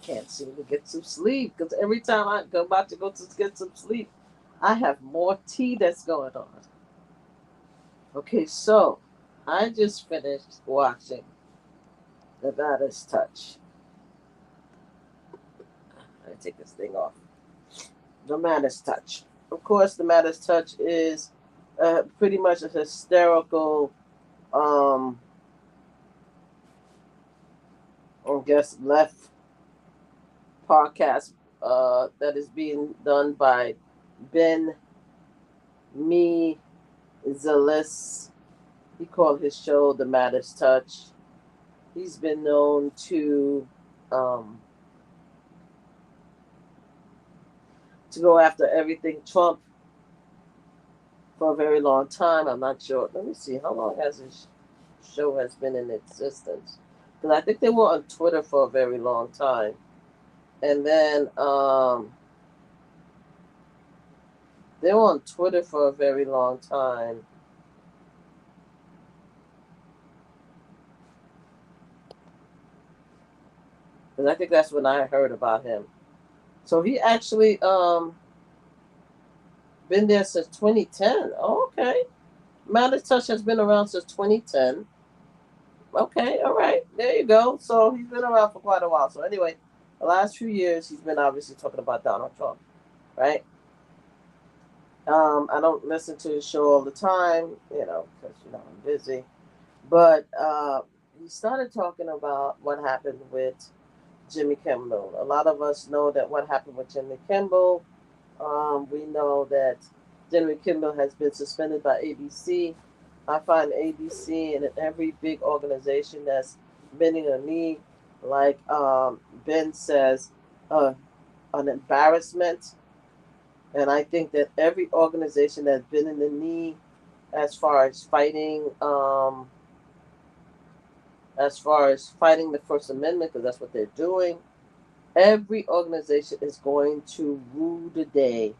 can't seem to get some sleep because every time I'm about to go to get some sleep, I have more tea that's going on. Okay, so I just finished watching The Baddest Touch. Let me take this thing off. The Maddest Touch. Of course, The Maddest Touch is pretty much a hysterical, um, I guess, left podcast that is being done by Ben Me Zelis. He called his show The Maddest Touch. He's been known um, to go after everything Trump for a very long time. I'm not sure. Let me see. How long has this show has been in existence? Because I think they were on Twitter for a very long time. And then they were on Twitter for a very long time. Because I think that's when I heard about him. So he actually been there since 2010. Oh, okay. Maddest Touch has been around since 2010. Okay, all right. There you go. So he's been around for quite a while. So anyway, the last few years he's been obviously talking about Donald Trump, right? I don't listen to his show all the time, because I'm busy. But he started talking about what happened with Jimmy Kimmel. A lot of us know that what happened with Jimmy Kimmel. We know that Jimmy Kimmel has been suspended by ABC. I find ABC and every big organization that's bending a knee, like Ben says, uh, an embarrassment. And I think that every organization that's been in the knee as far as fighting the First Amendment, because that's what they're doing, every organization is going to rue the day,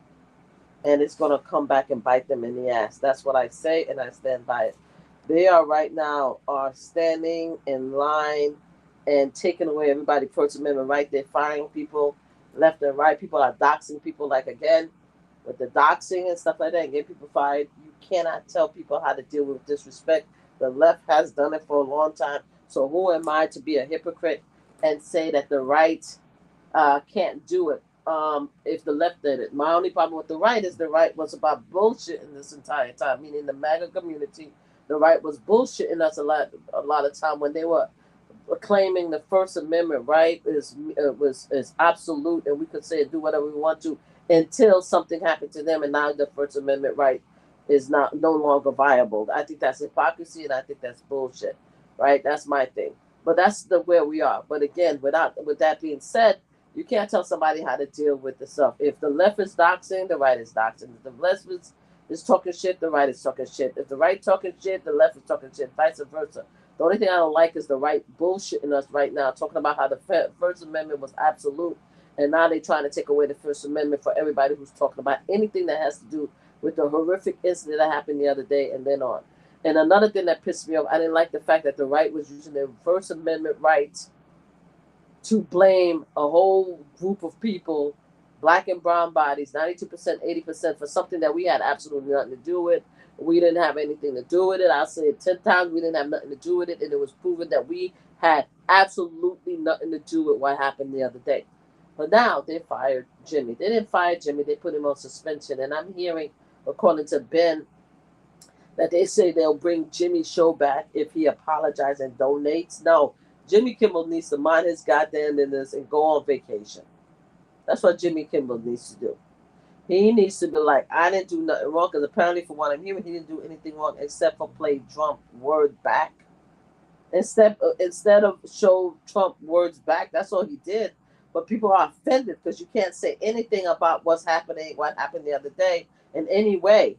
and it's going to come back and bite them in the ass. That's what I say, and I stand by it. They are right now are standing in line and taking away everybody's First Amendment right. They're firing people left and right. People are doxing people, like again with the doxing and stuff like that, and getting people fired. You cannot tell people how to deal with disrespect. The left has done it for a long time. So who am I to be a hypocrite and say that the right can't do it? If the left did it, my only problem with the right is the right was about bullshitting this entire time. Meaning the MAGA community, the right was bullshitting us a lot of time when they were claiming the First Amendment right is absolute, and we could say do whatever we want to until something happened to them, and now the First Amendment right is not no longer viable. I think that's hypocrisy, and I think that's bullshit. Right? That's my thing. But that's the where we are. But again, with that being said, you can't tell somebody how to deal with the stuff. If the left is doxing, the right is doxing. If the left is talking shit, the right is talking shit. If the right talking shit, the left is talking shit. Vice versa. The only thing I don't like is the right bullshitting us right now, talking about how the First Amendment was absolute, and now they're trying to take away the First Amendment for everybody who's talking about anything that has to do with the horrific incident that happened the other day and then on. And another thing that pissed me off, I didn't like the fact that the right was using their First Amendment right to blame a whole group of people, black and brown bodies, 92%, 80%, for something that we had absolutely nothing to do with. We didn't have anything to do with it. I'll say it 10 times. We didn't have nothing to do with it. And it was proven that we had absolutely nothing to do with what happened the other day. But now they fired Jimmy. They didn't fire Jimmy. They put him on suspension. And I'm hearing, according to Ben, that they say they'll bring Jimmy's show back if he apologizes and donates. No, Jimmy Kimmel needs to mind his goddamn business and go on vacation. That's what Jimmy Kimmel needs to do. He needs to be like, I didn't do nothing wrong, because apparently, from what I'm hearing, he didn't do anything wrong except for play Trump word back. Instead of show Trump words back, that's all he did. But people are offended because you can't say anything about what happened the other day in any way.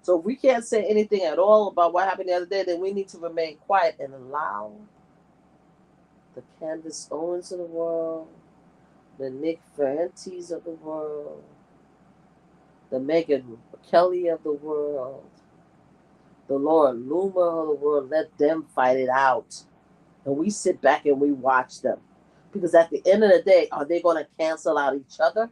So if we can't say anything at all about what happened the other day, then we need to remain quiet and allow the Candace Owens of the world, the Nick Fuentes of the world, the Megan Kelly of the world, the Laura Loomer of the world, let them fight it out. And we sit back and we watch them. Because at the end of the day, are they going to cancel out each other?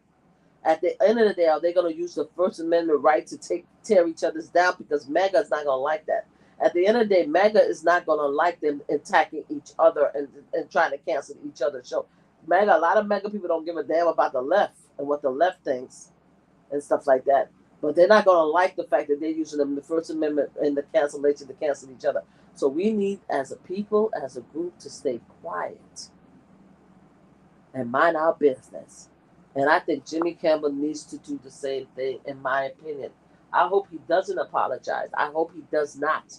At the end of the day, are they going to use the First Amendment right to tear each other's down? Because MAGA is not going to like that. At the end of the day, MAGA is not going to like them attacking each other and trying to cancel each other's show. MAGA, a lot of MAGA people don't give a damn about the left and what the left thinks and stuff like that. But they're not going to like the fact that they're using the First Amendment and the cancellation to cancel each other. So we need, as a people, as a group, to stay quiet and mind our business. And I think Jimmy Kimmel needs to do the same thing, in my opinion. I hope he doesn't apologize. I hope he does not.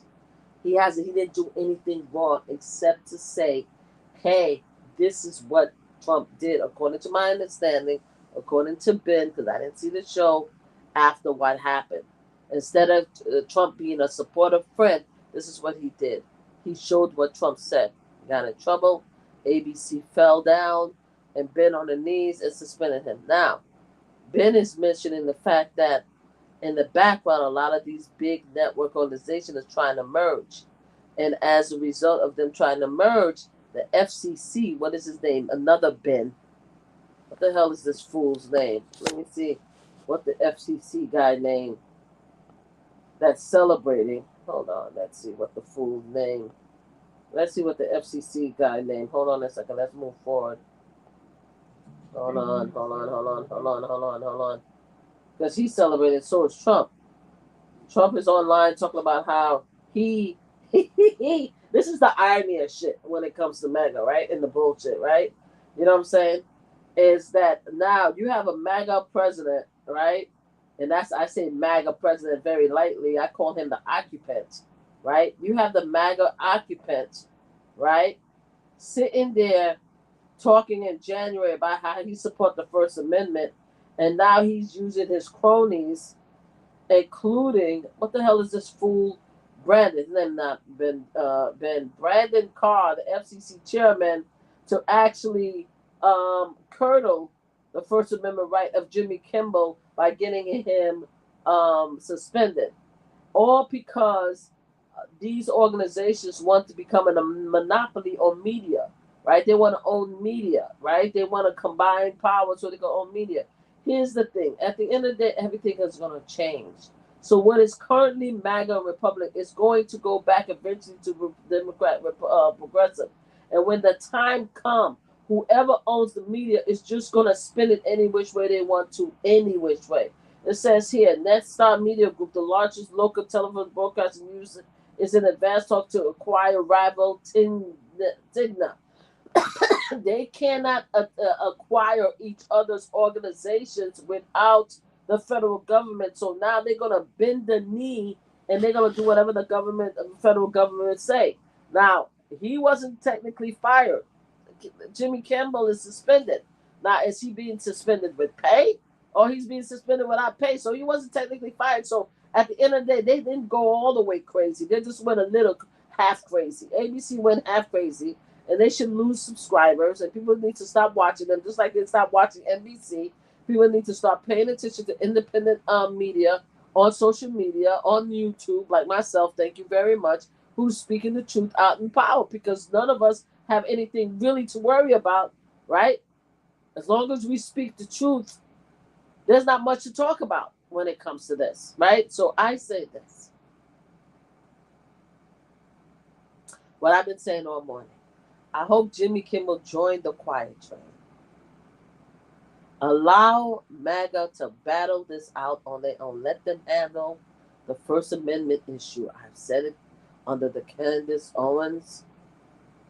He didn't do anything wrong except to say, hey, this is what Trump did, according to my understanding, according to Ben, because I didn't see the show after what happened. Instead of Trump being a supportive friend, this is what he did. He showed what Trump said. He got in trouble. ABC fell down and Ben on the knees and suspended him. Now, Ben is mentioning the fact that in the background, a lot of these big network organizations are trying to merge. And as a result of them trying to merge, the FCC, what is his name? Another Ben. What the hell is this fool's name? Let me see what the FCC guy name that's celebrating. Hold on, let's see what the fool's name. Let's see what the FCC guy name. Hold on a second. Let's move forward. Hold on. Because he's celebrating, so is Trump. Trump is online talking about how he this is the irony of shit when it comes to MAGA, right? And the bullshit, right? You know what I'm saying? Is that now you have a MAGA president, right? And I say MAGA president very lightly. I call him the occupant, right? You have the MAGA occupant, right? Sitting there talking in January about how he support the First Amendment, and now he's using his cronies, including what the hell is this fool Brandon? His name not Ben Brandon Carr, the FCC chairman, to actually curdle the First Amendment right of Jimmy Kimmel by getting him suspended, all because these organizations want to become a monopoly on media, right? They want to own media, right? They want to combine power so they can own media. Here's the thing. At the end of the day, everything is going to change. So what is currently MAGA Republic is going to go back eventually to Democrat Progressive. And when the time comes, whoever owns the media is just going to spin it any which way they want to, any which way. It says here, Netstar Media Group, the largest local television broadcasting news, is in advanced talk to acquire rival Tigna. They cannot acquire each other's organizations without the federal government. So now they're going to bend the knee and they're going to do whatever the federal government say. Now, he wasn't technically fired. Jimmy Kimmel is suspended. Now, is he being suspended with pay or he's being suspended without pay? So he wasn't technically fired. So at the end of the day, they didn't go all the way crazy. They just went a little half crazy. ABC went half crazy. And they should lose subscribers, and people need to stop watching them, just like they stopped watching NBC. People need to start paying attention to independent media on social media, on YouTube, like myself, thank you very much, who's speaking the truth out in power, because none of us have anything really to worry about, right? As long as we speak the truth, there's not much to talk about when it comes to this, right? So I say this. What I've been saying all morning. I hope Jimmy Kimmel joined the quiet train. Allow MAGA to battle this out on their own. Let them handle the First Amendment issue. I've said it under the Candace Owens.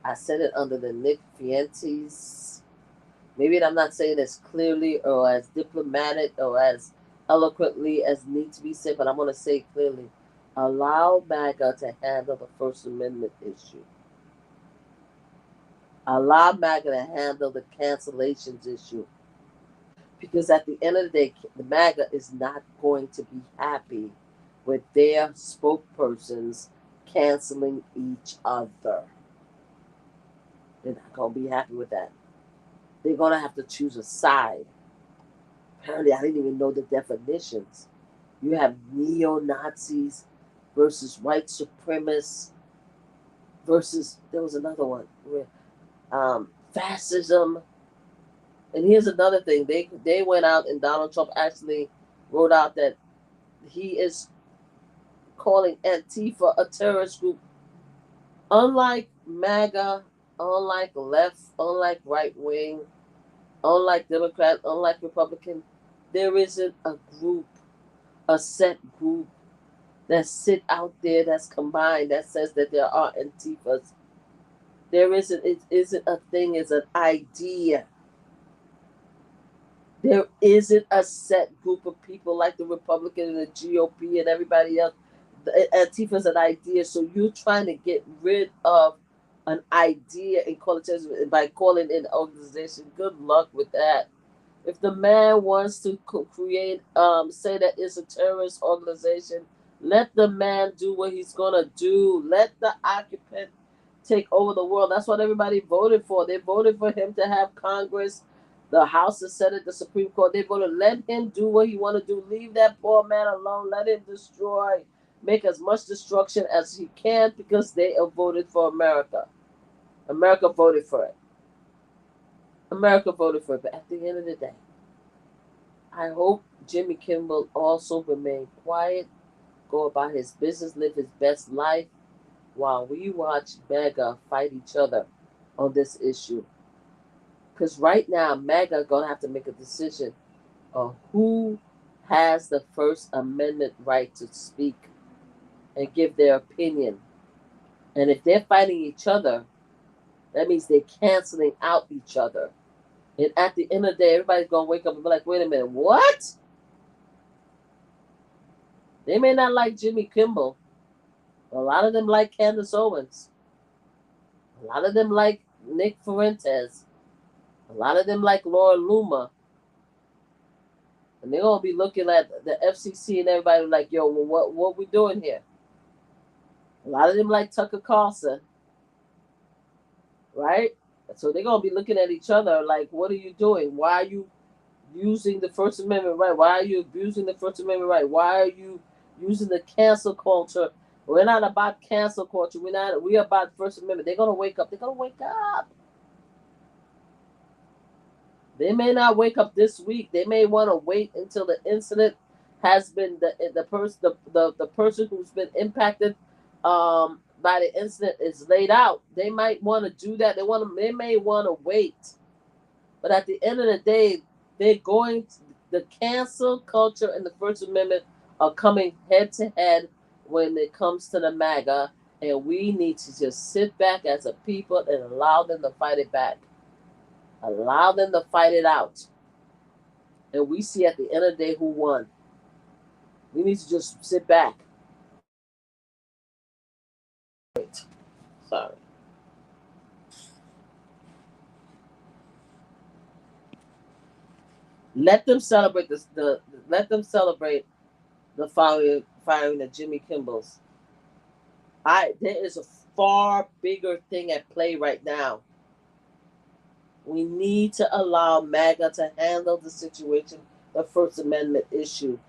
I said it under the Nick Fuentes. Maybe I'm not saying as clearly or as diplomatic or as eloquently as needs to be said, but I'm going to say it clearly. Allow MAGA to handle the First Amendment issue. Allow MAGA to handle the cancellations issue. Because at the end of the day, the MAGA is not going to be happy with their spokespersons canceling each other. They're not going to be happy with that. They're going to have to choose a side. Apparently, I didn't even know the definitions. You have neo-Nazis versus white supremacists versus, there was another one. fascism. And here's another thing. They went out and Donald Trump actually wrote out that he is calling Antifa a terrorist group. Unlike MAGA, unlike left, unlike right wing, unlike Democrat, unlike Republican, there isn't a group, a set group that sit out there that's combined that says that there are Antifas. There isn't. It isn't a thing. It's an idea. There isn't a set group of people like the Republican and the GOP and everybody else. Antifa is an idea. So you're trying to get rid of an idea and call it by calling it an organization. Good luck with that. If the man wants to create, say that it's a terrorist organization, let the man do what he's gonna do. Let the occupant take over the world. That's what everybody voted for. They voted for him to have Congress, the House, the Senate, the Supreme Court. They voted, let him do what he want to do. Leave that poor man alone. Let him destroy, make as much destruction as he can because they have voted for America. America voted for it. America voted for it. But at the end of the day, I hope Jimmy Kimmel also remain quiet, go about his business, live his best life, while we watch MAGA fight each other on this issue. Because right now, MAGA are going to have to make a decision on who has the First Amendment right to speak and give their opinion. And if they're fighting each other, that means they're canceling out each other. And at the end of the day, everybody's going to wake up and be like, wait a minute, what? They may not like Jimmy Kimmel. A lot of them like Candace Owens. A lot of them like Nick Fuentes. A lot of them like Laura Loomer. And they're going to be looking at the FCC and everybody like, yo, well, what we doing here? A lot of them like Tucker Carlson. Right? So they're going to be looking at each other like, what are you doing? Why are you using the First Amendment right? Why are you abusing the First Amendment right? Why are you using the cancel culture? We're not about cancel culture. We're about First Amendment. They're gonna wake up. They're gonna wake up. They may not wake up this week. They may want to wait until the incident has been the person who's been impacted by the incident is laid out. They might want to do that. They may want to wait. But at the end of the day, the cancel culture and the First Amendment are coming head to head when it comes to the MAGA, and we need to just sit back as a people and allow them to fight it back. Allow them to fight it out. And we see at the end of the day who won. We need to just sit back. Wait. Sorry. Let them celebrate the firing of Jimmy Kimmel's. There is a far bigger thing at play right now. We need to allow MAGA to handle the situation, the First Amendment issue.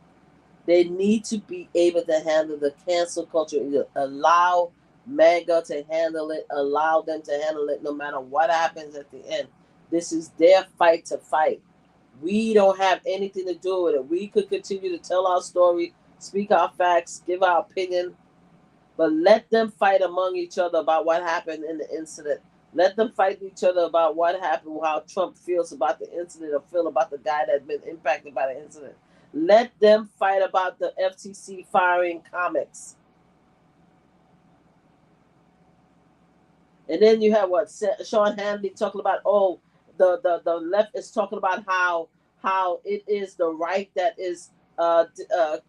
They need to be able to handle the cancel culture. Allow MAGA to handle it. Allow them to handle it no matter what happens at the end. This is their fight to fight. We don't have anything to do with it. We could continue to tell our story, speak our facts, give our opinion, but let them fight among each other about what happened in the incident. Let them fight each other about what happened, how Trump feels about the incident, or feel about the guy that's been impacted by the incident. Let them fight about the FTC firing comics. And then you have Sean Hannity talking about, the left is talking about how it is the right that is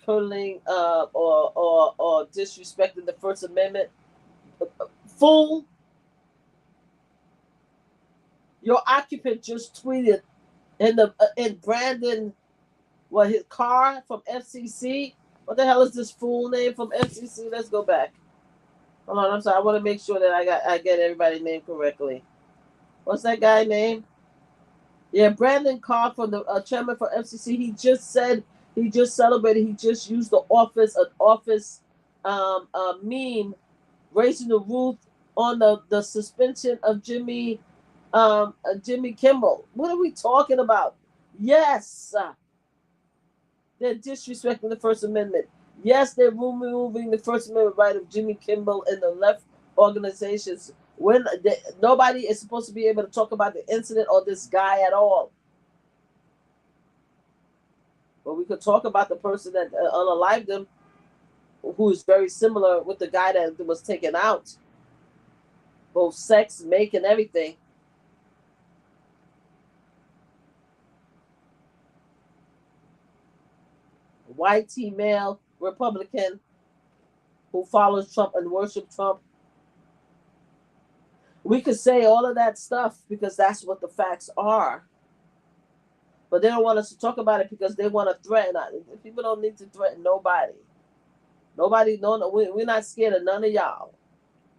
curling or disrespecting the First Amendment. Fool! Your occupant just tweeted in Brandon, his car from FCC. What the hell is this fool name from FCC? Let's go back. Hold on, I'm sorry. I want to make sure that I get everybody's name correctly. What's that guy name? Yeah, Brandon Carr from the chairman for FCC. He just celebrated. He just used an office meme, raising the roof on the suspension of Jimmy Jimmy Kimmel. What are we talking about? Yes, they're disrespecting the First Amendment. Yes, they're removing the First Amendment right of Jimmy Kimmel and the left organizations. When nobody is supposed to be able to talk about the incident or this guy at all. But we could talk about the person that unalived him, who is very similar with the guy that was taken out. Both sex, make, and everything. White male Republican who follows Trump and worships Trump. We could say all of that stuff because that's what the facts are. But they don't want us to talk about it because they want to threaten us. People don't need to threaten nobody. Nobody, no, we're not scared of none of y'all.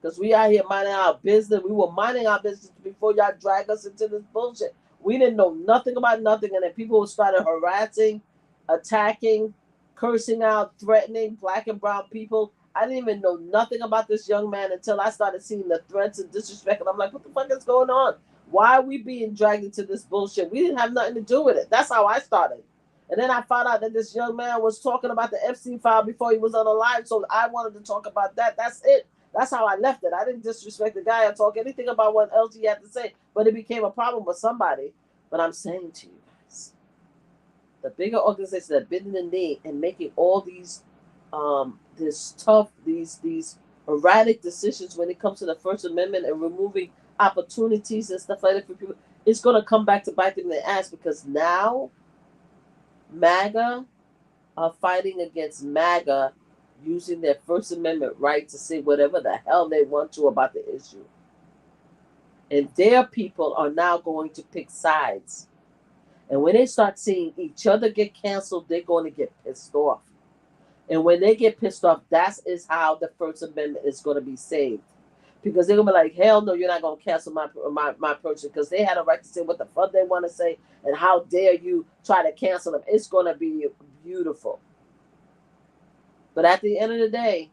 Because we out here minding our business. We were minding our business before y'all drag us into this bullshit. We didn't know nothing about nothing. And then people started harassing, attacking, cursing out, threatening black and brown people. I didn't even know nothing about this young man until I started seeing the threats and disrespect. And I'm like, what the fuck is going on? Why are we being dragged into this bullshit? We didn't have nothing to do with it. That's how I started. And then I found out that this young man was talking about the Epstein file before he was on the live. So I wanted to talk about that. That's it. That's how I left it. I didn't disrespect the guy or talk anything about what else he had to say. But it became a problem with somebody. But I'm saying to you guys, the bigger organizations that bend in the knee and making all these this tough, these erratic decisions when it comes to the First Amendment and removing opportunities and stuff like that for people, it's gonna come back to bite them in the ass because now MAGA are fighting against MAGA using their First Amendment right to say whatever the hell they want to about the issue. And their people are now going to pick sides. And when they start seeing each other get canceled, they're going to get pissed off. And when they get pissed off, that is how the First Amendment is going to be saved. Because they're going to be like, hell no, you're not going to cancel my person. Because they had a right to say what the fuck they want to say. And how dare you try to cancel them. It's going to be beautiful. But at the end of the day,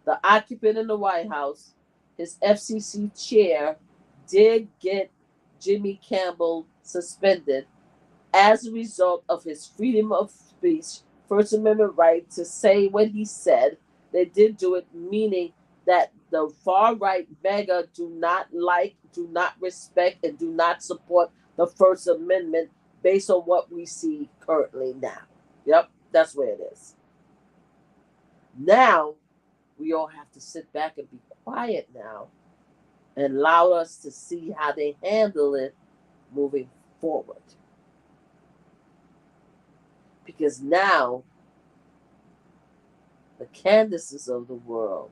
the occupant in the White House, his FCC chair, did get Jimmy Campbell suspended as a result of his freedom of speech, First Amendment right to say what he said. They did do it, meaning that the far right MAGA do not like, do not respect, and do not support the First Amendment based on what we see currently now. Yep, that's where it is. Now, we all have to sit back and be quiet now and allow us to see how they handle it moving forward. Because now, the Candaces of the world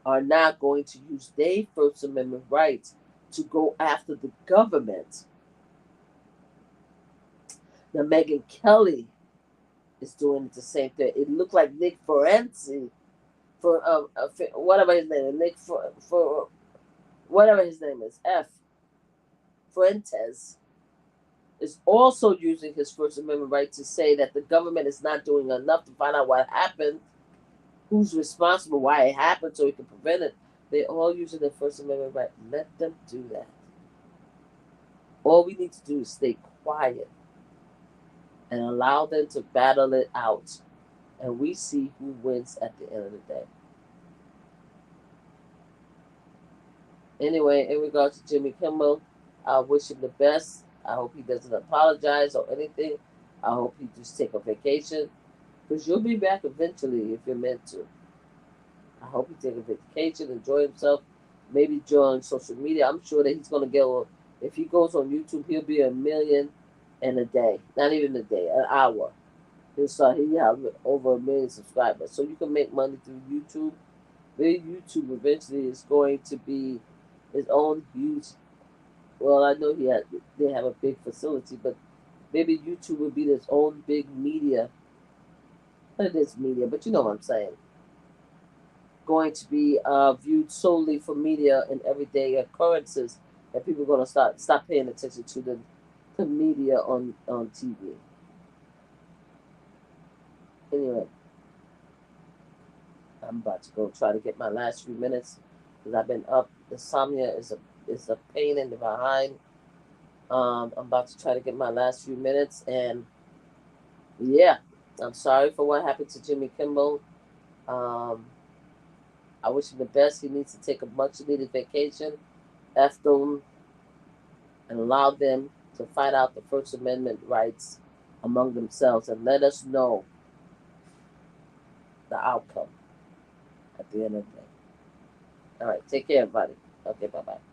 are now going to use their First Amendment rights to go after the government. Now, Megyn Kelly is doing the same thing. It looked like Nick Forenzi, for whatever his name is, Nick for whatever his name is, F. Fuentes, is also using his First Amendment right to say that the government is not doing enough to find out what happened, who's responsible, why it happened, so he can prevent it. They're all using their First Amendment right. Let them do that. All we need to do is stay quiet and allow them to battle it out. And we see who wins at the end of the day. Anyway, in regards to Jimmy Kimmel, I wish him the best. I hope he doesn't apologize or anything. I hope he just take a vacation. Because you'll be back eventually if you're meant to. I hope he take a vacation, enjoy himself, maybe join social media. I'm sure that he's going to get, if he goes on YouTube, he'll be 1 million in a day. Not even a day, an hour. He have over 1 million subscribers. So you can make money through YouTube. Maybe YouTube eventually is going to be his own huge. Well, I know they have a big facility, but maybe YouTube would be its own big media. Not it is media, but you know what I'm saying. Going to be viewed solely for media and everyday occurrences, and people are going to stop paying attention to the media on TV. Anyway, I'm about to go try to get my last few minutes because I've been up. Insomnia is a pain in the behind. I'm about to try to get my last few minutes, and yeah, I'm sorry for what happened to Jimmy Kimmel. Um, I wish him the best. He needs to take a much needed vacation. F them and allow them to fight out the First Amendment rights among themselves and let us know the outcome at the end of the day. All right, take care, everybody. Okay, bye bye.